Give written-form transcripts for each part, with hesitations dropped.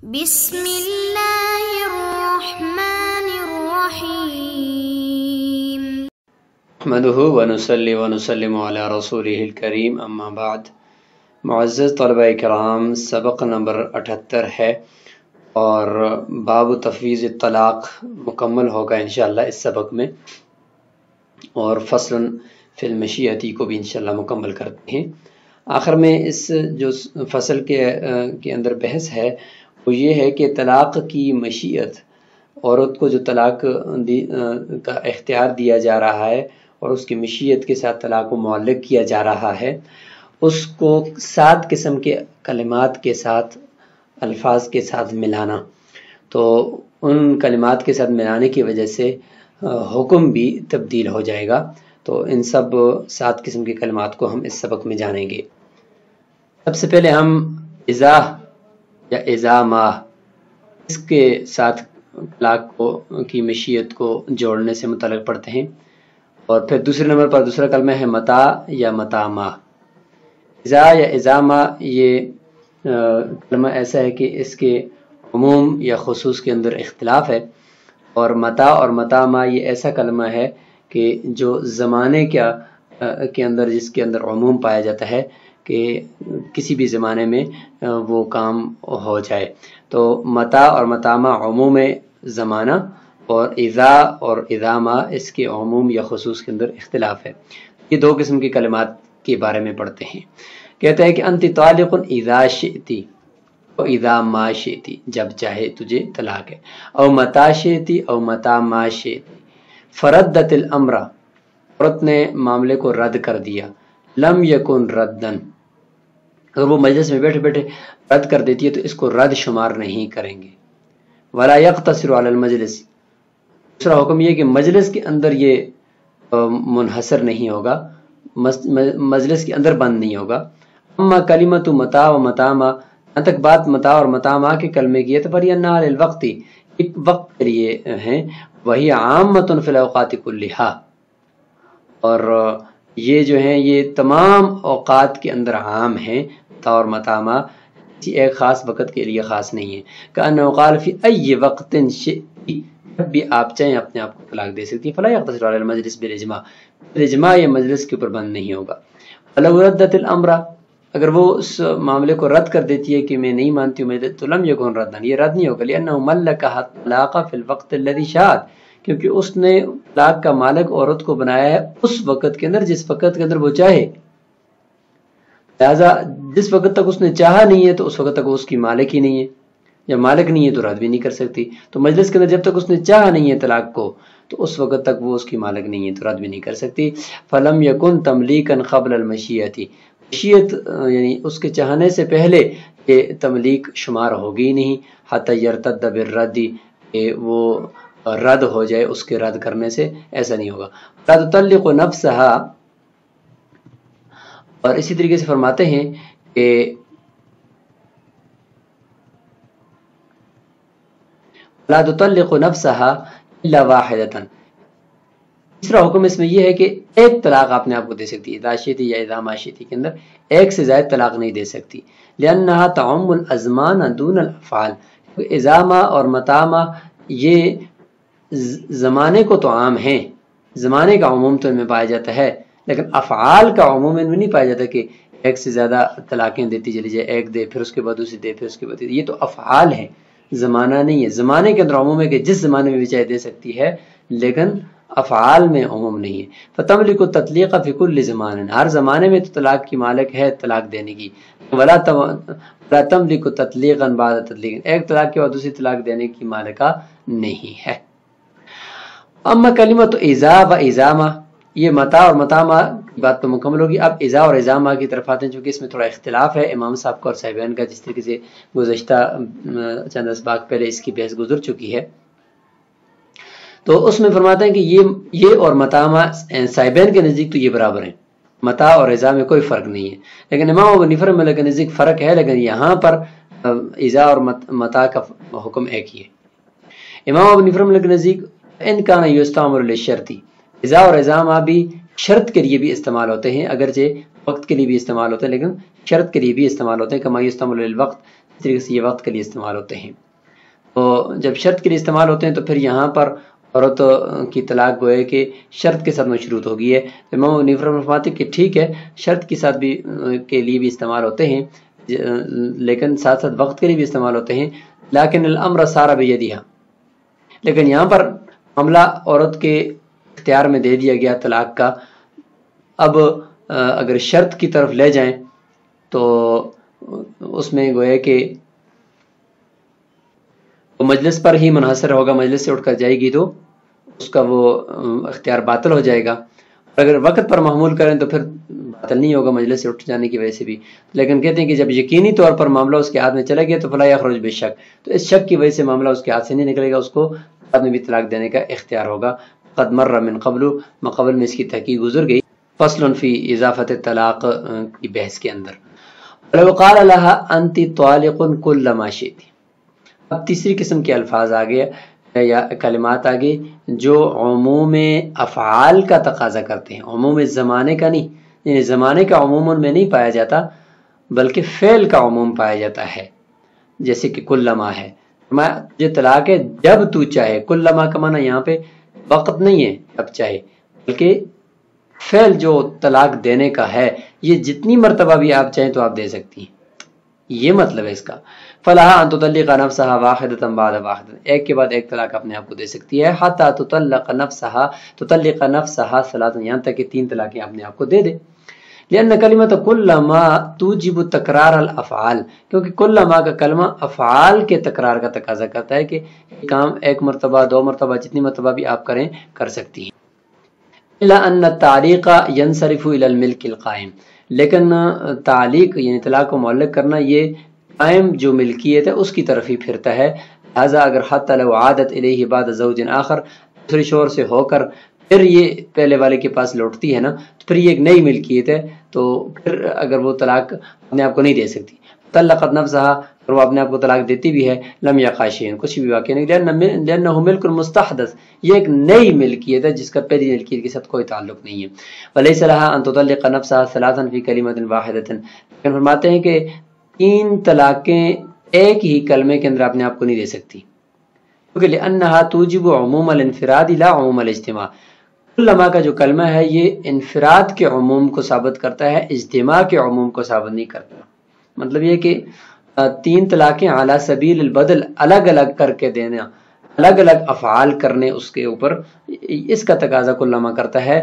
بسم اللہ الرحمن الرحیم نحمده ونصلی ونسلم علی رسولہ الکریم اما بعد۔ معزز طلبہ کرام، سبق نمبر 78 ہے اور باب تفویض الطلاق مکمل ہوگا انشاءاللہ اس سبق میں، اور فصل فی المشیۃ کو بھی انشاءاللہ مکمل کرتے ہیں۔ آخر میں اس جو فصل کے اندر بحث ہے وہ یہ ہے کہ طلاق کی مشیت، عورت کو جو طلاق کا اختیار دیا جا رہا ہے اور اس کی مشیت کے ساتھ طلاق کو معلق کیا جا رہا ہے، اس کو 7 قسم کے کلمات کے ساتھ، الفاظ کے ساتھ ملانا، تو ان کلمات کے ساتھ ملانے کی وجہ سے حکم بھی تبدیل ہو جائے گا۔ تو ان سب 7 قسم کے کلمات کو ہم اس سبق میں جانیں گے۔ سب سے پہلے ہم اذا یا اذا ما، اس کے ساتھ طلاق کی مشیت کو جوڑنے سے متعلق پڑھتے ہیں، اور پھر دوسرے نمبر پر دوسرا کلمہ ہے متا یا متا ما۔ اذا یا اذا ما یہ کلمہ ایسا ہے کہ اس کے عموم یا خصوص کے اندر اختلاف ہے، اور متا اور متا ما یہ ایسا کلمہ ہے کہ جو زمانے کے اندر، جس کے اندر عموم پایا جاتا ہے کہ کسی بھی زمانے میں وہ کام ہو جائے۔ تو متا اور متاما عموم زمانہ، اور اذا ما اس کے عموم یا خصوص کے اندر اختلاف ہے۔ یہ 2 قسم کے کلمات کے بارے میں پڑھتے ہیں۔ کہتا ہے کہ انت طالق اذا شئتی و اذا ما شئتی، جب چاہے تجھے طلاق ہے، او متا شئتی او متا ما شئتی۔ فردت الامر، عورت نے معاملے کو رد کر دیا۔ لم یکن ردن، اگر وہ مجلس میں بیٹھے بیٹھے رد کر دیتی ہے تو اس کو رد شمار نہیں کریں گے۔ ولا یقتصر علی المجلس، دوسرا حکم یہ کہ مجلس کے اندر یہ منحصر نہیں ہوگا، مجلس کے اندر بند نہیں ہوگا۔ اما کلمۃ متا و متا ما، یہاں تک بات متا اور متا ما کے کلمے کی ہے تو فَلِأَنَّهَا لِلْوَقْتِ، ایک وقت کے لیے ہیں، وہی عامۃ فی الاوقات کلھا، اور یہ جو ہیں یہ تمام اوقات کے اندر عام ہیں۔ متا اور متا ما کسی ایک خاص وقت کے لیے خاص نہیں ہے۔ کأنه قال فی ای وقت شئت، جب بھی آپ چاہیں اپنے آپ کو طلاق دے سکتی ہیں۔ فلا یقتصر علی المجلس بالاجماع، بالاجماع یہ مجلس کے اوپر بند نہیں ہوگا۔ ولو ردت الامر، اگر وہ اس معاملے کو رد کر دیتی ہے کہ میں نہیں مانتی ہوں تو لم یکن ردن، یہ رد نہیں ہوگا۔ لأنه ملکها الطلاق فی الوقت الذی شاءت، کیونکہ اس نے طلاق کا مالک عورت کو بنایا ہے اس وقت کے اندر جس وقت کے اندر وہ چاہے، لہذا جس وقت تک اس نے چاہا نہیں ہے تو اس وقت تک وہ اس کی مالک ہی نہیں ہے، یا مالک نہیں ہے تو رد بھی نہیں کر سکتی۔ تو مجلس کے اندر جب تک اس نے چاہا نہیں ہے طلاق کو تو اس وقت تک وہ اس کی مالک نہیں ہے تو رد بھی نہیں کر سکتی۔ فلم یکن تملیکا قبل المشیۃ، مشیت یعنی اس کے چاہنے سے پہلے یہ تملیک شمار ہوگی نہیں، حتی یرتد بالرد، کہ وہ رد ہو جائے اس کے رد کرنے سے، ایسا نہیں ہوگا۔ لا تطلق نفسها، اور اسی طریقے سے فرماتے ہیں کہ لا تطلق نفسها الا واحدة، تیسرا حکم اس میں یہ ہے کہ ایک طلاق آپ نے آپ کو دے سکتی ہے، اذا شئتی یا اذا ما شئتی کے اندر ایک سے زائد طلاق نہیں دے سکتی۔ لأنها تعم الازمان دون الافعال، اذا ما اور متا ما یہ زمانے کو تو عام ہیں، زمانے کا عموم تو ان میں پایا جاتا ہے، لیکن افعال کا عموم ان میں نہیں پایا جاتا کہ ایک سے زیادہ طلاقیں دیتی چلی جائے، ایک دے پھر اس کے بعد اسے دے پھر اس کے بعد، یہ تو افعال ہیں، زمانہ نہیں ہے۔ زمانے کے اندر عموم ہے کہ جس زمانے میں بھی چاہے دے سکتی ہے، لیکن افعال میں عموم نہیں ہے۔ فتملک التطلیق فی کل زمان، ہر زمانے میں تو طلاق کی مالک ہے طلاق دینے کی، ولا تملک تطلیقا بعد تطلیق، ایک طلاق کے بعد دوسری طلاق دینے کی مالکہ نہیں ہے۔ اما کلمۃ اذا و اذا ما، یہ متا اور متا ما کی بات تو مکمل ہوگی۔ اب اذا اور اذا ما کی طرف آتے ہیں، چونکہ اس میں تھوڑا اختلاف ہے امام صاحب کا اور صاحبین کا، جس طریقے سے گزشتہ چند اسباق پہلے اس کی بحث گزر چکی ہے۔ تو اس میں فرماتے ہیں کہ یہ اور متا ما صاحبین کے نزدیک تو یہ برابر ہیں، متا اور اذا میں کوئی فرق نہیں ہے، لیکن امام ابو حنیفہ رحمۃ اللہ کے نزدیک فرق ہے، لیکن یہاں پر اذا اور متا کا حکم ایک ہی ہے۔ امام ابو حنیفہ رحمۃ اللہ کے نزدیک ان کان یستعمل للشرط، اذا اور اذا ما بھی شرط کے لیے بھی استعمال ہوتے ہیں، اگرچہ وقت کے لیے بھی استعمال ہوتے ہیں لیکن شرط کے لیے بھی استعمال ہوتے ہیں، کما یستعمل للوقت، اس طریقے سے یہ وقت کے لیے استعمال ہوتے ہیں۔ تو جب شرط کے لیے استعمال ہوتے ہیں تو پھر یہاں پر عورت کی طلاق گوئے کہ شرط کے ساتھ مشروط ہو گئی ہے۔ امام حنیفہ فرماتے ہیں کہ ٹھیک ہے، شرط کے ساتھ بھی کے لیے بھی استعمال ہوتے ہیں، لیکن ساتھ ساتھ وقت کے لیے بھی استعمال ہوتے ہیں۔ لیکن الامر صار بیدہا، لیکن یہاں پر معاملہ عورت کے اختیار میں دے دیا گیا طلاق کا۔ اب اگر شرط کی طرف لے جائیں تو اس میں گوئے کہ مجلس پر ہی منحصر ہوگا، مجلس سے اٹھ کر جائے گی تو اس کا وہ اختیار باطل ہو جائے گا۔ اور اگر وقت پر محمول کریں تو پھر باطل نہیں ہوگا مجلس سے اٹھ جانے کی وجہ سے بھی، لیکن کہتے ہیں کہ جب یقینی طور پر معاملہ اس کے ہاتھ میں چلا گیا تو فلا یخرج بالشک، تو اس شک کی وجہ سے معاملہ اس کے ہاتھ سے نہیں نکلے گا، اس کو بعد میں بھی طلاق دینے کا اختیار ہوگا۔ قد مر من قبل، مقبل میں اس کی تحقیق گزر گئی۔ فصل فی اضافت الطلاق کی بحث کے اندر، ولو قال لها انت طالق كل ما شئت۔ اب تیسری قسم کے الفاظ آگے یا کلمات آگے جو عموم افعال کا تقاضا کرتے ہیں، عموم زمانے کا نہیں، یعنی زمانے کا عموم میں نہیں پایا جاتا بلکہ فعل کا عموم پایا جاتا ہے، جیسے کہ کلما ہے، یہ طلاق ہے جب تو چاہے۔ کلما کا معنی یہاں پہ وقت نہیں ہے جب چاہے، بلکہ فعل جو طلاق دینے کا ہے، یہ جتنی مرتبہ بھی آپ چاہیں تو آپ دے سکتی ہیں، یہ مطلب ہے اس کا۔ فَلَهَا أَن تُطَلِّقَ نَفْسَهَا وَاحِدَةً بَعْدَ وَاحِدَةٍ، ایک کے بعد ایک طلاق اپنے آپ کو دے سکتی ہے۔ حَتَّى تُطَلِّقَ نَفْسَهَا ثَلَاثًا، یہاں تک کہ 3 طلاقیں اپنے آپ کو دے دے۔ لِأَنَّ كَلِمَةَ كُلَّمَا تُوجِبُ تَكْرَارَ الْأَفْعَالِ، کیونکہ کلما کا کلمہ افعال کے تکرار کا تقاضا کرتا ہے کہ کام ایک مرتبہ 2 مرتبہ جتنی مرتبہ بھی آپ کریں کر سکتی ہیں۔ إِلَّا أَنَّ التَّعْلِيقَ يَنْصَرِفُ إِلَى الْمِلْكِ الْقَائِمِ، لیکن تعلیق یعنی طلاق کو معلق کرنا یہ قائم جو ملکیت ہے اس کی طرف ہی پھرتا ہے۔ لہذا اگر حتی لو عادت الیہ بعد زوج آخر، دوسرے شوہر سے ہو کر پھر یہ پہلے والے کے پاس لوٹتی ہے نا، تو پھر یہ ایک نئی ملکیت ہے، تو پھر اگر وہ طلاق اپنے آپ کو نہیں دے سکتی۔ طلقت نفسها، اور وہ اپنے آپ کو طلاق دیتی بھی ہے، لم یقع شیء، کچھ بھی واقع نہیں، لأنہ ملک مستحدث، یہ ایک نئی ملکیت ہے جس کا پہلی ملکیت کے ساتھ کوئی تعلق نہیں ہے۔ ولیس لها ان تطلق نفسها ثلاثا فی کلمۃ واحدۃ، لیکن فرماتے ہیں کہ 3 طلاقیں ایک ہی کلمے کے اندر اپنے آپ کو نہیں دے سکتی، کیونکہ لأنها توجب عموم الانفراد لا عموم الاجتماع، کلما کا جو کلمہ ہے یہ انفراد کے عموم کو ثابت کرتا ہے، اجتماع کے عموم کو ثابت نہیں کرتا۔ مطلب یہ کہ 3 طلاقیں علی سبیل البدل، الگ الگ کر کے دینا، الگ الگ افعال کرنے اس کے اوپر، اس کا تقاضا کلما کرتا ہے۔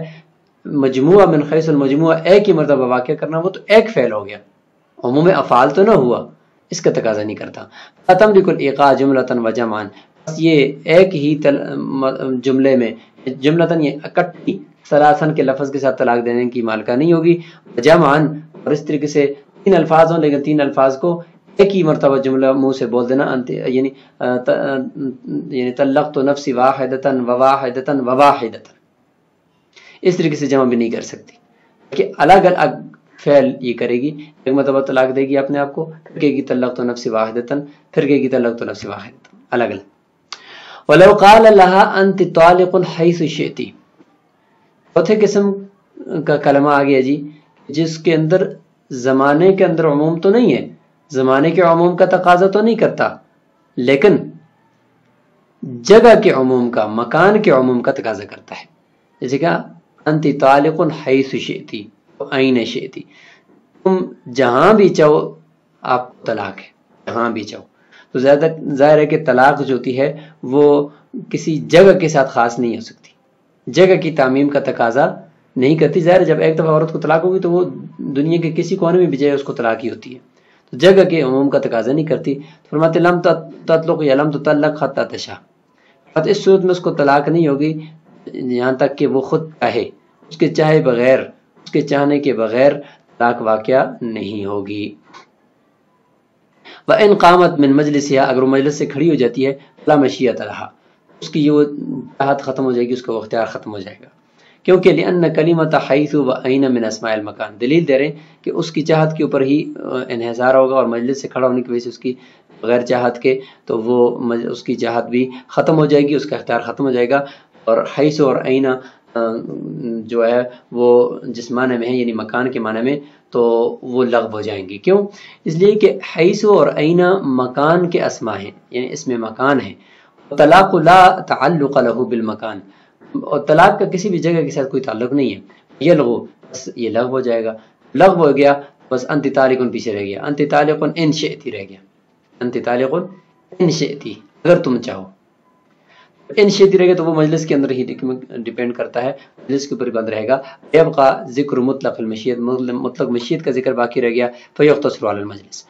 مجموعہ من حیث المجموعہ، ایک ہی مرتبہ واقع کرنا، وہ تو ایک فعل ہو گیا، عموم افعال تو نہ ہوا، اس کا تقاضا نہیں کرتا۔ تملک الایقاع جملۃ و جمعا، بس یہ ایک ہی جملے میں، جملتاً یہ اکٹھی ثلاثاً کے لفظ کے ساتھ طلاق دینے کی مالکہ نہیں ہوگی، جمعاً، اور اس طریقے سے 3 الفاظ ہوں لیکن 3 الفاظ کو ایک ہی مرتبہ جملہ منہ سے بول دینا، یعنی طلقت نفسی واحدتاً وواحدتاً وواحدتاً، اس طریقے سے جمع بھی نہیں کر سکتی کہ الگ الگ فعل یہ کرے گی، ایک مرتبہ طلاق دے گی اپنے آپ کو، پھر کہے گی طلقت نفسی واحدتاً، پھر کہے گی طلقت نفسی واحدتاً، الگ الگ۔ وَلَوْ قَالَ لَهَا أَنْتِ طَالِقٌ حَيْثُ شِئْتِ، چوتھے قسم کا کلمہ آ گیا جی، جس کے اندر زمانے کے اندر عموم تو نہیں ہے، زمانے کے عموم کا تقاضا تو نہیں کرتا، لیکن جگہ کے عموم کا، مکان کے عموم کا تقاضا کرتا ہے۔ جیسے کہ انت طالق حیث شئتی وأین شئتی، تم جہاں بھی چاہو آپ کو طلاق ہے، جہاں بھی چاہو۔ تو ظاہر ہے کہ طلاق جو ہوتی ہے وہ کسی جگہ کے ساتھ خاص نہیں ہو سکتی، جگہ کی تعمیم کا تقاضا نہیں کرتی۔ ظاہر جب ایک دفعہ عورت کو طلاق ہوگی تو وہ دنیا کے کسی کونے میں بھی جائے اس کو طلاق ہی ہوتی ہے، تو جگہ کے عموم کا تقاضا نہیں کرتی۔ فرماتے لم تطلق یا لم تطلق حتی تشاء، اس صورت میں اس کو طلاق نہیں ہوگی یہاں تک کہ وہ خود چاہے، اس کے چاہے بغیر، اس کے چاہنے کے بغیر طلاق واقعہ نہیں ہوگی۔ وَإِنْ قَامَتْ مِنْ مَجْلِسِهَا، اگر وہ مجلس سے کھڑی ہو جاتی ہے، فَلَا مَشِيَّةَ لَهَا، اس کی وہ چاہت ختم ہو جائے گی، اس کا اختیار ختم ہو جائے گا، کیونکہ لِأَنَّ كَلِمَةَ حَيْثُ وَأَيْنَ مِنْ أَسْمَاءِ الْمَكَانِ، دلیل دے رہے ہیں کہ اس کی چاہت کے اوپر ہی انحصار ہوگا، اور مجلس سے کھڑا ہونے کی وجہ سے اس کی بغیر چاہت کے تو وہ اس کی چاہت بھی ختم ہو جائے گی، اس کا اختیار ختم ہو جائے گا۔ اور حیث اور اینا جو ہے وہ جس معنی میں ہے یعنی مکان کے معنی میں تو وہ لغو ہو جائیں گی. کیوں؟ اس لیے کہ حیث اور اینا مکان کے اسما ہیں، یعنی اس میں مکان ہے. طلاق لا تعلق له بالمکان، اور طلاق کا کسی بھی جگہ کے ساتھ کوئی تعلق نہیں ہے. یلغو، بس یہ لغو ہو جائے گا. لغو ہو گیا بس انت طالق پیچھے رہ گیا، انت طالق ان شئتی رہ گیا، انت طالق ان شئتی اگر تم چاہو. ان شئتی رہ گیا تو وہ مجلس کے اندر ہی ڈیپینڈ کرتا ہے، مجلس کے اوپر بند رہے گا. یبقى ذکر مطلق المشیت، مطلق مشیت کا ذکر باقی رہ گیا. فیختصر علی المجلس.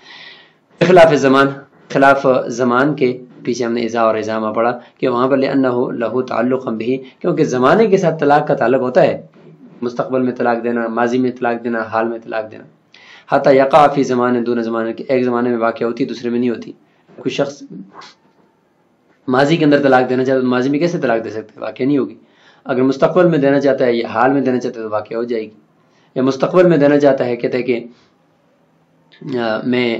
خلاف زمان، خلاف زمان کے پیچھے ہم نے اذا اور ازامہ پڑھا کہ وہاں پر لأنه له تعلق به، کیونکہ زمانے کے ساتھ طلاق کا تعلق ہوتا ہے. مستقبل میں طلاق دینا، ماضی میں طلاق دینا، حال میں طلاق دینا. حتی یقع فی زمان دون زمان، کہ ایک زمانے میں واقع ہوتی دوسرے میں نہیں ہوتی. کوئی شخص ماضی کے اندر طلاق دینا چاہتا ہے تو ماضی میں کیسے طلاق دے سکتے ہیں؟ واقع نہیں ہوگی. اگر مستقبل میں دینا چاہتا ہے یا حال میں دینا چاہتا ہے تو واقع ہو جائے گی. یا مستقبل میں دینا چاہتا ہے، کہتے ہیں کہ میں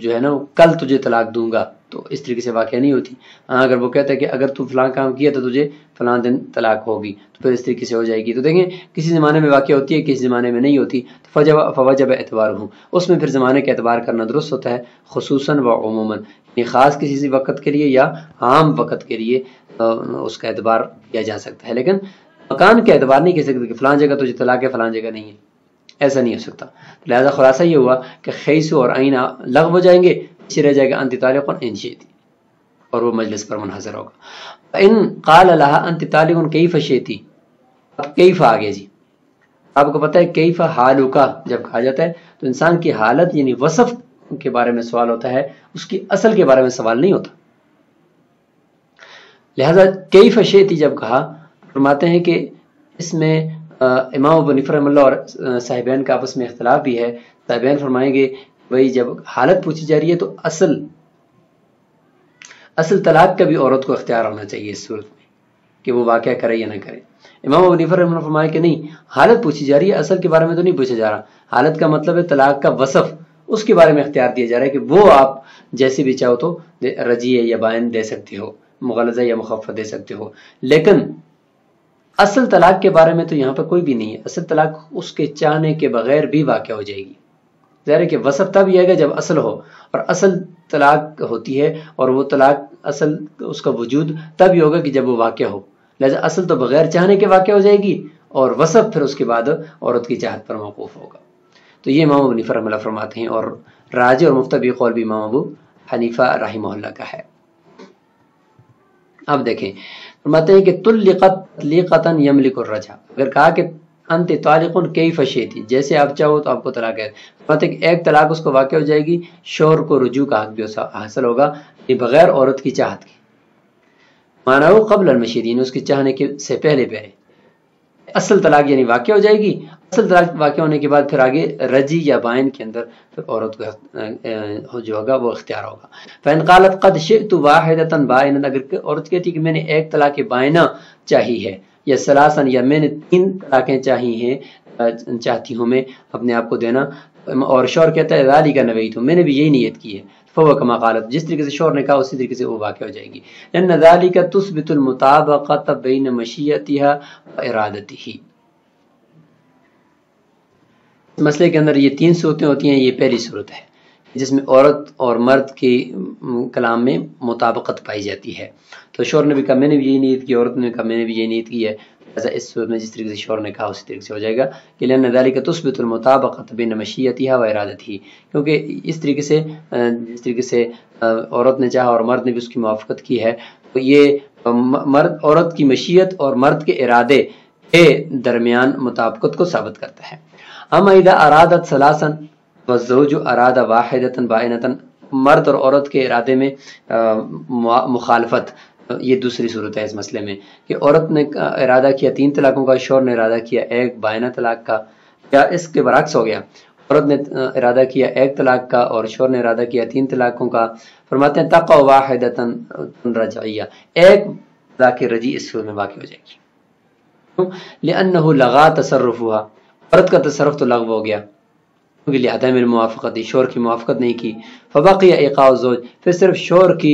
جو ہے نا کل تجھے طلاق دوں گا، تو اس طریقے سے واقع نہیں ہوتی. اگر وہ کہتا ہے کہ اگر تو فلاں کام کیا تو تجھے فلاں دن طلاق ہوگی، تو پھر اس طریقے سے ہو جائے گی. تو دیکھیں کسی زمانے میں واقع ہوتی ہے، کسی زمانے میں نہیں ہوتی. فوجب اعتبار ہوں، اس میں پھر زمانے کا اعتبار کرنا درست ہوتا ہے. خصوصاً و عموماً، یعنی خاص کسی وقت کے لیے یا عام وقت کے لیے اس کا اعتبار کیا جا سکتا ہے. لیکن مکان کا اعتبار نہیں کہہ سکتے کہ فلاں جگہ تجھے طلاق ہے فلاں جگہ نہیں ہے، ایسا نہیں ہو سکتا. لہذا خلاصہ یہ ہوا کہ خیس اور عینا لغو ہو جائیں گے، پیچھے رہ جائے گا انت طالق ان شئتی، اور وہ مجلس پر منحصر ہوگا. ان قال لها انت طالق کیف شئتی، اب کیف آگے جی. آپ کو پتہ ہے کیف حالک جب کہا جاتا ہے تو انسان کی حالت یعنی وصف کے بارے میں سوال ہوتا ہے، اس کی اصل کے بارے میں سوال نہیں ہوتا. لہذا کیف شئتی جب کہا، فرماتے ہیں کہ اس میں امام ابو حنیفہ رحمہ اللہ اور صاحبین کا آپس میں اختلاف بھی ہے. صاحبین فرمائیں گے بھئی جب حالت پوچھی جا رہی ہے تو اصل طلاق کا بھی عورت کو اختیار ہونا چاہیے اس صورت میں کہ وہ واقعہ کرے یا نہ کرے. امام ابو حنیفہ رحمہ اللہ فرمائے کہ نہیں، حالت پوچھی جا رہی ہے، اصل کے بارے میں تو نہیں پوچھا جا رہا. حالت کا مطلب ہے طلاق کا وصف، اس کے بارے میں اختیار دیا جا رہا ہے کہ وہ آپ جیسے بھی چاہو تو رجیع یا بائن دے سکتے ہو، مغلظہ یا مخفف دے سکتے ہو. لیکن اصل طلاق کے بارے میں تو یہاں پر کوئی بھی نہیں ہے. اصل طلاق اس کے چاہنے کے بغیر بھی واقع ہو جائے گی. ظاہر ہے کہ وصف تب یہ ہے گا جب اصل ہو، اور اصل طلاق ہوتی ہے اور وہ طلاق اصل اس کا وجود تب ہی ہوگا کہ جب وہ واقع ہو. لہذا اصل تو بغیر چاہنے کے واقع ہو جائے گی، اور وصف پھر اس کے بعد عورت کی چاہت پر موقوف ہوگا. تو یہ امام ابو حنیفہ رحمہ اللہ فرماتے ہیں، اور راجح اور مفتبی قول بھی امام ابو حنیفہ رحمہ اللہ کا ہے. اب دیکھیں فرماتے ہیں کہ طلقت تطلیقۃ یملک الرجع، اگر کہا کہ انت طالق کیف شئتی، جیسے آپ چاہو تو آپ کو طلاق ہے، فرماتے ہیں کہ ایک طلاق اس کو واقع ہو جائے گی، شوہر کو رجوع کا حق بھی حاصل ہوگا، یہ بغیر عورت کی چاہت کے. معنی قبل المشیدین، اس کی چاہنے کے سے پہلے اصل طلاق یعنی واقع ہو جائے گی. اصل طلاق واقع ہونے کے بعد پھر آگے رجی یا بائن کے اندر پھر عورت کو جو ہوگا وہ اختیار ہوگا. فَإِنْ قَالَتْ قَدْ شِئْتُ وَاحِدَةً بَائِنًا، اگر عورت کہتی کہ میں نے ایک طلاق بائنہ چاہی ہے، یا ثلاثاً، یا میں نے 3 طلاقیں چاہتی ہوں میں اپنے آپ کو دینا، اور شوہر کہتا ہے ذَلِكَ نَوَيْتُ، میں نے بھی یہی نیت کی ہے، فَهُوَ كَمَا قَالَتْ، جس طریقے سے شوہر نے کہا اسی طریقے سے وہ واقع ہو جائے گی. لأن ذلك تثبت المطابقة بين مشیتها وإرادته. اس مسئلے کے اندر یہ 3 صورتیں ہوتی ہیں. یہ پہلی صورت ہے جس میں عورت اور مرد کے کلام میں مطابقت پائی جاتی ہے. تو شوہر نے بھی کہا میں نے بھی یہی نیت کی، عورت نے کہا میں نے بھی یہی نیت کی ہے. ایسا اس صورت میں جس طریقے سے شوہر نے کہا اسی طریقے سے ہو جائے گا کہ لأن ذلك تثبت المطابقة بين مشیتها وإرادته، کیونکہ اس طریقے سے جس طریقے سے عورت نے چاہا اور مرد نے بھی اس کی موافقت کی ہے، تو یہ عورت کی مشیت اور مرد کے ارادے کے درمیان مطابقت کو ثابت کرتا ہے. اما اذا ارادت ثلاثا والزوج اراد واحدة بائنة، مرد اور عورت کے ارادے میں مخالفت، یہ دوسری صورت ہے اس مسئلے میں کہ عورت نے ارادہ کیا 3 طلاقوں کا، شوہر نے ارادہ کیا ایک بائنہ طلاق کا، یا اس کے برعکس ہو گیا، عورت نے ارادہ کیا ایک طلاق کا اور شوہر نے ارادہ کیا 3 طلاقوں کا. فرماتے ہیں تقع واحدۃ رجعیہ، ایک طلاق رجعی اس صورت میں واقع ہو جائے گی. لأنه لغا تصرفها، عورت کا تصرف تو لغو ہو گیا کیونکہ لعدم الموافقت، شوہر کی موافقت نہیں کی. فبقي ایقاع الزوج، پھر صرف شوہر کی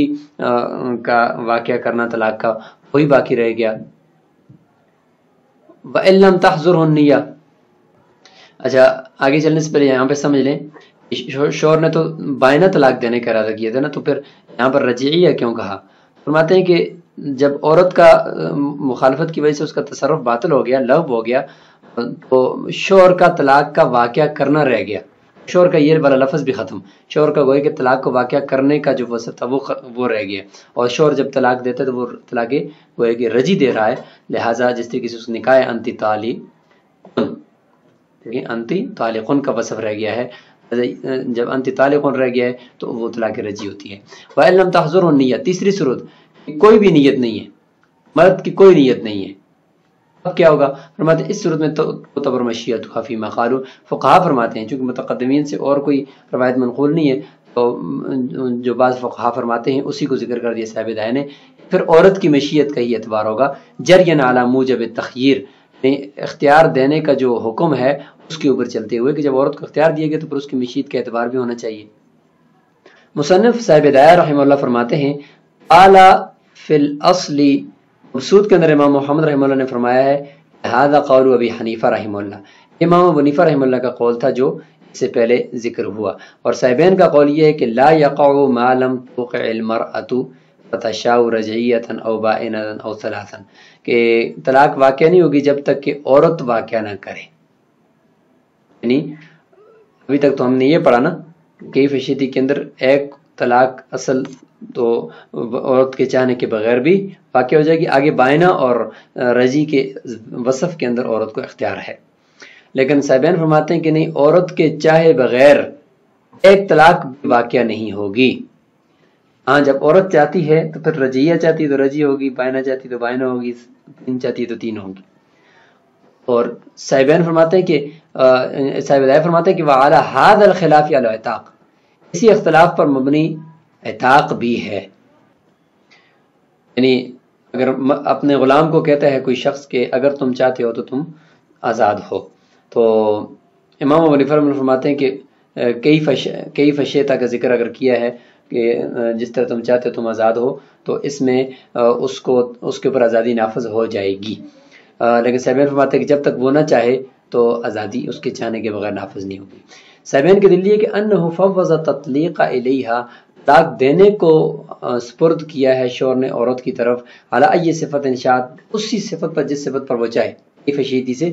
کا واقعہ کرنا طلاق کا وہی باقی رہ گیا. وَإِن لَمْ تَحْضُرْهُ النِّيَّةُ۔ اچھا آگے چلنے سے پہلے یہاں پہ سمجھ لیں، شوہر نے تو بائنہ طلاق دینے کا ارادہ کیا تھا نا، تو پھر یہاں پر رجعیہ کیوں کہا؟ فرماتے ہیں کہ جب عورت کا مخالفت کی وجہ سے اس کا تصرف باطل ہو گیا، لغو ہو گیا، تو شوہر کا طلاق کا واقعہ کرنا رہ گیا، شوہر کا یہ والا لفظ بھی ختم، شوہر کا گوئے کہ طلاق کو واقعہ کرنے کا جو وصف تھا وہ رہ گیا، اور شوہر جب طلاق دیتا ہے تو وہ طلاق گوئے کہ رجی دے رہا ہے، لہٰذا جس طریقے سے اس نکاح انتی طالقن، انتی طالقن کا وصف رہ گیا ہے، جب انتی طالقن رہ گیا ہے تو وہ طلاق رجی ہوتی ہے۔ وَإِن لَمْ تَحْضُرْهُ النِّيَّةُ، تیسری صورت کوئی بھی نیت نہیں ہے، مرد کی کوئی نیت نہیں ہے، اب کیا ہوگا؟ فرماتے ہیں اس صورت میں تعتبر مشیتها فیما قالوا، فقہا فرماتے ہیں چونکہ متقدمین سے اور کوئی روایت منقول نہیں ہے تو جو بعض فقہا فرماتے ہیں اسی کو ذکر کر دیا صاحب دائیں نے، پھر عورت کی مشیت کا ہی اعتبار ہوگا، جرین علی موجب التخییر، اختیار دینے کا جو حکم ہے اس کے اوپر چلتے ہوئے کہ جب عورت کو اختیار دیا گیا تو پھر اس کی مشیت کا اعتبار بھی ہونا چاہیے۔ مصنف صاحب دائیں رحمہ اللہ فرماتے ہیں اعلی فی الاصل، مبسوط کے اندر امام محمد رحمہ اللہ نے فرمایا ہے هذا قول ابی حنیفہ رحمہ اللہ، امام ابو حنیفہ رحمہ اللہ کا قول تھا جو اس سے پہلے ذکر ہوا، اور صاحبین کا قول یہ ہے کہ لا یقع ما لم توقع المرأة فتشاء رجعیۃ او بائنۃ او ثلاثا، کہ طلاق واقع نہیں ہوگی جب تک کہ عورت واقع نہ کرے، یعنی ابھی تک تو ہم نے یہ پڑھا نا کئی فشیتی کے اندر ایک طلاق اصل تو عورت کے چاہنے کے بغیر بھی واقع ہو جائے گی، آگے بائنہ اور رجی کے وصف کے اندر عورت کو اختیار ہے، لیکن صاحبین فرماتے ہیں کہ نہیں، عورت کے چاہے بغیر ایک طلاق واقع نہیں ہوگی، ہاں جب عورت چاہتی ہے تو پھر رجعیہ چاہتی ہے تو رجی ہوگی، بائنہ چاہتی ہے تو بائنہ ہوگی، تین چاہتی ہے تو تین ہوگی۔ اور صاحبین فرماتے ہیں کہ صاحب دائیں فرماتے ہیں کہ وعلی ھذا الخلاف علی العتاق، اسی اختلاف پر مبنی عتاق بھی ہے، یعنی اگر اپنے غلام کو کہتا ہے کوئی شخص کہ اگر تم چاہتے ہو تو تم آزاد ہو، تو امام ابو حنیفہ فرماتے ہیں کہ کئی فشیتا کا ذکر اگر کیا ہے کہ جس طرح تم چاہتے ہو تم آزاد ہو، تو اس میں اس کے اوپر آزادی نافذ ہو جائے گی، لیکن صاحبین فرماتے ہیں کہ جب تک وہ نہ چاہے تو آزادی اس کے چاہنے کے بغیر نافذ نہیں ہوگی۔ صاحبین کے دل یہ کہ انہ فوض تطلیق الیہا، طلاق دینے کو سپرد کیا ہے شوہر نے عورت کی طرف، علی ای صفت انشاءت، اسی صفت پر جس صفت پر وہ چاہے، فشیتی سے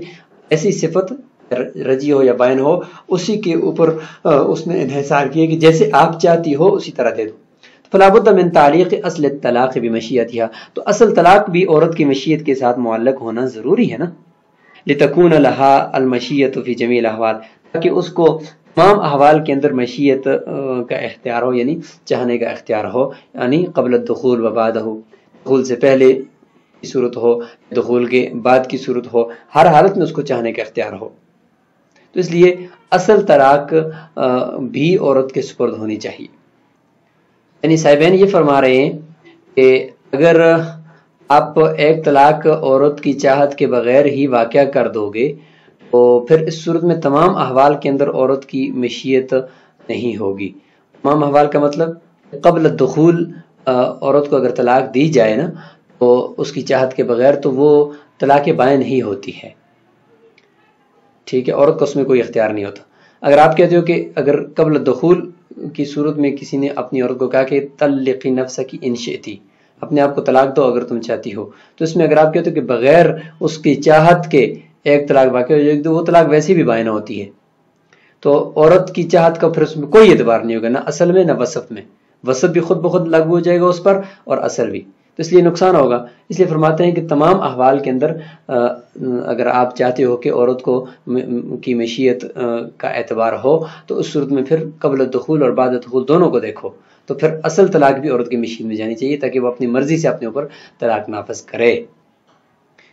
ایسی صفت رجی ہو یا بائن ہو اسی کے اوپر اس نے انحصار کیا کہ جیسے آپ چاہتی ہو اسی طرح دے دو۔ فلا بد من تعلیق اصل الطلاق بمشیتها، تو اصل طلاق بھی عورت کی مشیت کے ساتھ معلق ہونا ضروری ہے نا، لتکون لها المشیت فی جمیع الاحوال، تاکہ اس کو تمام احوال کے اندر مشیت کا اختیار ہو، یعنی چاہنے کا اختیار ہو، یعنی قبل الدخول و بعدہ، دخول سے پہلے کی صورت ہو، دخول کے بعد کی صورت ہو، ہر حالت میں اس کو چاہنے کا اختیار ہو، تو اس لیے اصل طلاق بھی عورت کے سپرد ہونی چاہیے۔ یعنی صاحبین یہ فرما رہے ہیں کہ اگر آپ ایک طلاق عورت کی چاہت کے بغیر ہی واقع کر دو گے تو پھر اس صورت میں تمام احوال کے اندر عورت کی مشیت نہیں ہوگی۔ تمام احوال کا مطلب قبل الدخول عورت کو اگر طلاق دی جائے نا تو اس کی چاہت کے بغیر تو وہ طلاق بائن ہی ہوتی ہے، ٹھیک ہے، عورت کو اس میں کوئی اختیار نہیں ہوتا۔ اگر آپ کہتے ہو کہ اگر قبل الدخول کی صورت میں کسی نے اپنی عورت کو کہا کہ طلقی نفسکی ان شئتی، اپنے آپ کو طلاق دو اگر تم چاہتی ہو، تو اس میں اگر آپ کہتے ہو کہ بغیر اس کی چاہت کے ایک طلاق واقع ہو جائے گی تو وہ طلاق ویسے بھی بائنہ ہوتی ہے، تو عورت کی چاہت کا پھر اس میں کوئی اعتبار نہیں ہوگا، نہ اصل میں نہ وصف میں، وصف بھی خود بخود لاگو ہو جائے گا اس پر اور اصل بھی، تو اس لیے نقصان ہوگا۔ اس لیے فرماتے ہیں کہ تمام احوال کے اندر اگر آپ چاہتے ہو کہ عورت کو کی مشیت کا اعتبار ہو تو اس صورت میں پھر قبل الدخول اور بعد الدخول دونوں کو دیکھو، تو پھر اصل طلاق بھی عورت کی مشیت میں جانی چاہیے تاکہ وہ اپنی مرضی سے اپنے اوپر طلاق نافذ کرے،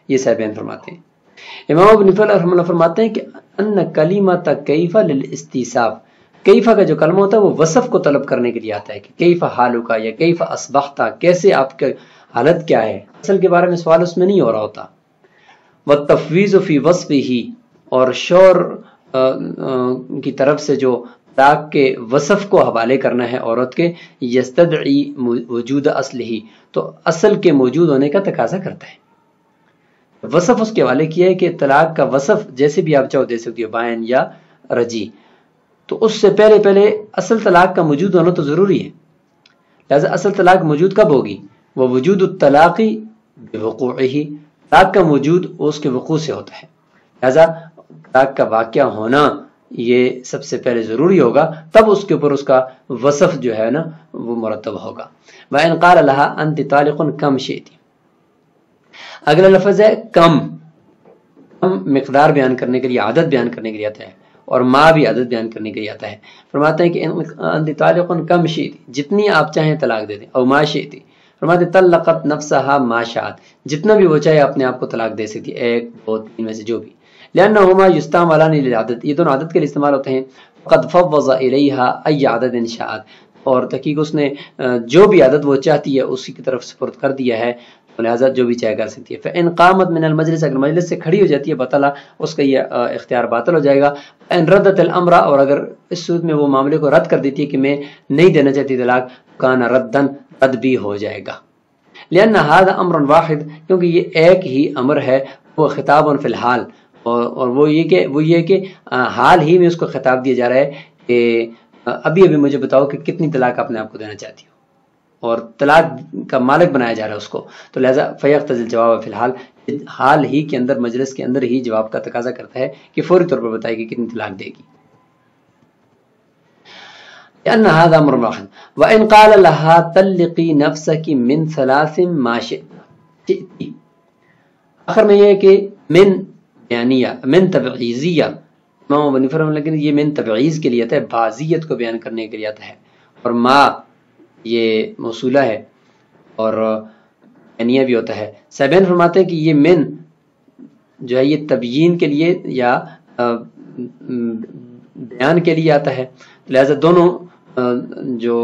یہ صاحبین فرماتے ہیں۔ امام ابو حنیفہ رحمہ اللہ فرماتے ہیں کہ ان کلمۃ کیف للاستیصاف، کیفہ کا جو کلمہ ہوتا ہے وہ وصف کو طلب کرنے کے لیے آتا ہے کہ کیفہ حالک یا کیفہ اصبحت، کیسے آپ کا حالت کیا ہے، اصل کے بارے میں سوال اس میں نہیں ہو رہا ہوتا۔ والتفویض فی وصفہ، اور شوہر کی طرف سے جو طلاق کے وصف کو حوالے کرنا ہے عورت کے، یستدعی وجود اصلہ، تو اصل کے موجود ہونے کا تقاضا کرتا ہے، وصف اس کے حوالے کیا ہے کہ طلاق کا وصف جیسے بھی آپ چاہو دے سکتی ہو، بائن یا رجی، تو اس سے پہلے اصل طلاق کا موجود ہونا تو ضروری ہے. لہذا اصل طلاق موجود کب ہوگی؟ وہ وجود الطلاق بوقوعہ، طلاق کا موجود اس کے وقوع سے ہوتا ہے. لہذا طلاق کا واقعہ ہونا یہ سب سے پہلے ضروری ہوگا، تب اس کے اوپر اس کا وصف جو ہے نا وہ مرتب ہوگا. وَإِنْ قَالَ لَهَا أَنْتِ طَالِقٌ كَمْ شِئْتِ. اگلا لفظ ہے کم. کم مقدار بیان کرنے کے لیے، عدد بیان کرنے کے لیے آتا ہے، اور ما بھی عدد بیان کرنے کے لیے آتا ہے. فرماتے ہیں کہ انت طالق کم شئت، جتنی آپ چاہیں طلاق دے دیں، او ما شئت. فرماتے ہیں طلقت نفسها ما شاءت، جتنا بھی وہ چاہے اپنے آپ کو طلاق دے سکتی، 1 2 3 میں سے جو بھی. لأنهما يستعملان للعدد، یہ دونوں عدد کے لیے استعمال ہوتے ہیں. قد فوض إليها أي عدد شاءت، اور تحقیق اس نے جو بھی عدد وہ چاہتی ہے اسی کی طرف سپرد کر دیا ہے، لہذا جو بھی چاہے کر سکتی ہے. فإن قامت من المجلس، اگر مجلس سے کھڑی ہو جاتی ہے، بطلا، اس کا یہ اختیار باطل ہو جائے گا. ان ردت الامر، اور اگر اس صورت میں وہ معاملے کو رد کر دیتی ہے کہ میں نہیں دینا چاہتی طلاق، کان ردن، رد بھی ہو جائے گا. لأن هذا امر واحد، کیونکہ یہ ایک ہی امر ہے. وہ خطاب فی الحال، اور وہ یہ کہ حال ہی میں اس کو خطاب دیا جا رہا ہے کہ ابھی مجھے بتاؤ کہ کتنی طلاق اپنے آپ کو دینا چاہتی ہو، اور طلاق کا مالک بنایا جا رہا ہے اس کو. تو لہذا فیقتضی الجواب فی الحال، حال ہی کے اندر، مجلس کے اندر ہی جواب کا تقاضا کرتا ہے کہ فوری طور پر بتائے کہ کتنی طلاق دے گی. لأن هذا امر واحد. وإن قال لها طلقي نفسك من 3 ما شئت. آخر میں یہ ہے کہ من بیانیہ، من تبعیضیہ، امام ابو حنیفہ رحمۃ اللہ، لیکن یہ من تبعیض کے لیے آتا ہے، بعضیت کو بیان کرنے کے لیے آتا ہے. اور ما یہ موصولہ ہے اور بیانیہ بھی ہوتا ہے. سیبین فرماتے ہیں کہ یہ من جو ہے یہ تبیین کے لیے یا بیان کے لیے آتا ہے. لہذا دونوں جو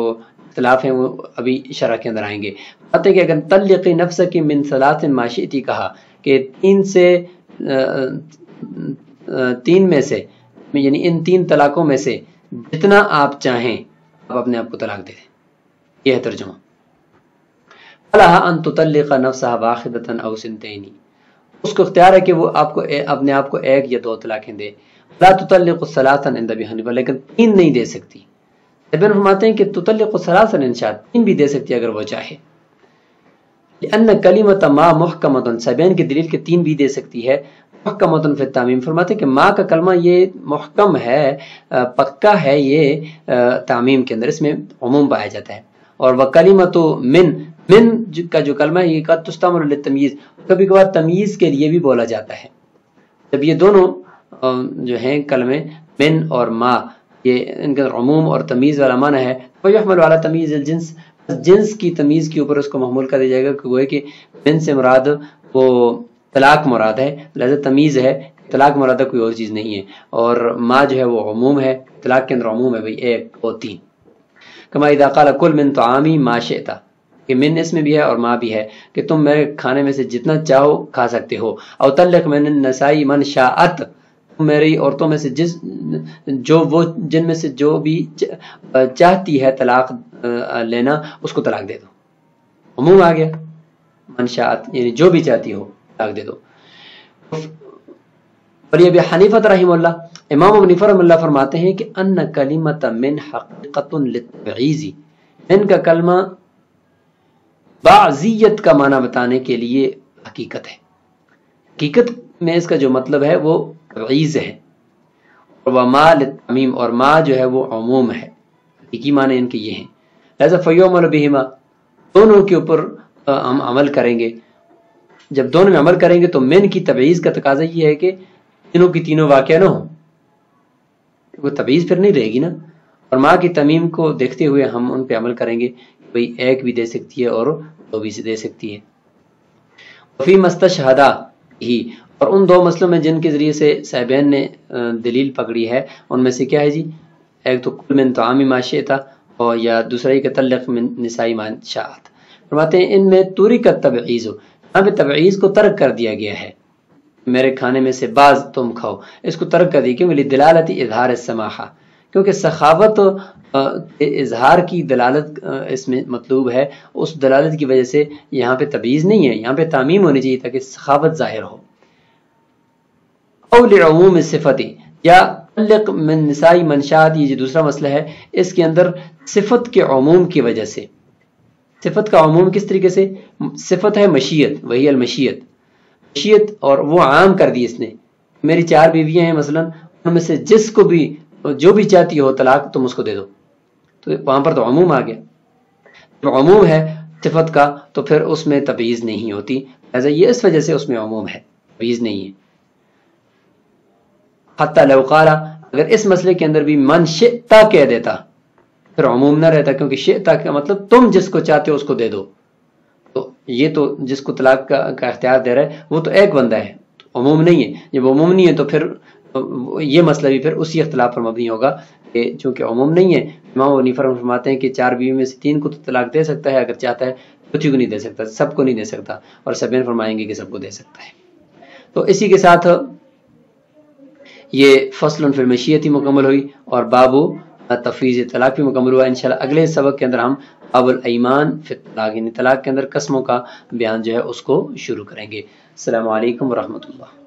اختلاف ہیں وہ ابھی شرح کے اندر آئیں گے. فرماتے ہیں کہ اگر طلقی نفسک من 3 ما شئت کہا کہ 3 میں سے، یعنی ان 3 طلاقوں میں سے جتنا آپ چاہیں آپ اپنے آپ کو طلاق دے دیں، یہ ہے ترجمہ. فَلَهَا أَن تُطَلِّقَ نَفْسَهَا وَاحِدَةً أَوْ سِنْتَيْنِ، اس کو اختیار ہے کہ وہ آپ کو اپنے آپ کو 1 یا 2 طلاقیں دے. لَا تُطَلِّقُ ثَلَاثًا عِنْدَ أَبِي حنیفہ، لیکن 3 نہیں دے سکتی. ابن فرماتے ہیں کہ تطلق 3 إن شاءت، 3 بھی دے سکتی اگر وہ چاہے. لأن کلمۃ ما محکمۃ، سبین کی دلیل کے 3 بھی دے سکتی ہے. محکمۃ فی التعمیم، فرماتے ہیں کہ ما کا کلمہ یہ محکم ہے، پکا ہے یہ تعمیم کے اندر، اس میں عموم پایا جاتا ہے. اور وہ کلمۃ من کا جو کلمہ ہے یہ قد تستعمل للتمییز، کبھی کبھار تمییز کے لیے بھی بولا جاتا ہے. جب یہ دونوں جو ہیں کلمے من اور ما، یہ ان کا عموم اور تمیز والا معنی ہے. فیحمل علی تمیز الجنس، جنس کی تمیز کے اوپر اس کو محمول کر دیا جائے گا کہ وہ ہے کہ من سے مراد وہ طلاق مراد ہے، لہذا تمیز ہے، طلاق مراد کوئی اور چیز نہیں ہے. اور ما جو ہے وہ عموم ہے، طلاق کے اندر عموم ہے بھئی 1 اور 3. کما اذا قال کل من طعامی ما شئت، کہ من اس میں بھی ہے اور ما بھی ہے کہ تم میرے کھانے میں سے جتنا چاہو کھا سکتے ہو. او طلق من النساء من شاءت، میری عورتوں میں سے جن میں سے جو بھی چاہتی ہے طلاق لینا اس کو طلاق دے دو. عموم آ گیا، منشاءت یعنی جو بھی چاہتی ہو طلاق دے دو. ولی ابی حنیفہ رحمہ اللہ، امام ابو حنیفہ رحمہ اللہ فرماتے ہیں کہ ان کلمۃ من حقیقۃ للتبعیض، من کا کلمہ بعضیت کا معنی بتانے کے لیے حقیقت ہے. حقیقت میں اس کا جو مطلب ہے وہ تبعیض ہے. اور وما للتعمیم، اور ما جو ہے وہ عموم ہے، حقیقی معنی ان کے یہ ہیں. لہذا فیعمل بہما، دونوں کے اوپر ہم عمل کریں گے. جب دونوں میں عمل کریں گے تو من کی تبعیض کا تقاضا یہ ہے کہ تینوں کی تینوں واقع نہ ہو، وہ تبعیض پھر نہیں رہے گی نا. اور ما کی تمیم کو دیکھتے ہوئے ہم ان پہ عمل کریں گے، بھئی 1 بھی دے سکتی ہے اور 2 بھی دے سکتی ہے. وفی مستشہدہ ہی، اور ان 2 مسئلوں میں جن کے ذریعے سے صاحبین نے دلیل پکڑی ہے ان میں سے کیا ہے جی؟ ایک تو کل من طعام ما شئت، اور یا دوسرا ہی کہ طلق من نساء ما شاءت. فرماتے ہیں ان میں ترکت تبعیض، یہاں پہ تبعیض کو ترک کر دیا گیا ہے. میرے کھانے میں سے بعض تم کھاؤ، اس کو ترک کر دیا کیوں؟ لدلالت اظہار السماحہ، کیونکہ سخاوت اظہار کی دلالت اس میں مطلوب ہے. اس دلالت کی وجہ سے یہاں پہ تبعیض نہیں ہے، یہاں پہ تعمیم ہونی چاہیے تاکہ سخاوت ظاہر ہو. او لعموم صفتی یا متعلق من نسائی منشات، یہ جو دوسرا مسئلہ ہے اس کے اندر صفت کے عموم کی وجہ سے. صفت کا عموم کس طریقے سے؟ صفت ہے مشیت، وہی المشیت، مشیت، اور وہ عام کر دی اس نے. میری 4 بیویاں ہیں مثلا، ان میں سے جس کو بھی جو بھی چاہتی ہو طلاق تم اس کو دے دو، تو وہاں پر تو عموم آ گیا. جو عموم ہے صفت کا تو پھر اس میں تبعیض نہیں ہوتی، لہذا یہ اس وجہ سے اس میں عموم ہے، تبعیض نہیں ہے. حتی لو قال، اگر اس مسئلے کے اندر بھی من شئتا کہہ دیتا پھر عموم نہ رہتا، کیونکہ شئتا کا مطلب تم جس کو چاہتے ہو اس کو دے دو. تو یہ تو جس کو طلاق کا اختیار دے رہا ہے وہ تو ایک بندہ ہے، تو عموم نہیں ہے. جب عموم نہیں ہے تو پھر یہ مسئلہ بھی پھر اسی اختلاف پر مبنی ہوگا کہ چونکہ عموم نہیں ہے. امام حنیفہ فرماتے ہیں کہ 4 بیوی میں سے 3 کو تو طلاق دے سکتا ہے اگر چاہتا ہے، کسی کو نہیں دے سکتا، سب کو نہیں دے سکتا، اور سبین فرمائیں گے کہ سب کو دے سکتا ہے. تو اسی کے ساتھ یہ فصل فی المشیت مکمل ہوئی اور باب تفویض طلاق بھی مکمل ہوا. انشاءاللہ اگلے سبق کے اندر ہم باب الایمان فی الطلاق، یعنی طلاق کے اندر قسموں کا بیان جو ہے اس کو شروع کریں گے. السلام علیکم ورحمۃ اللہ.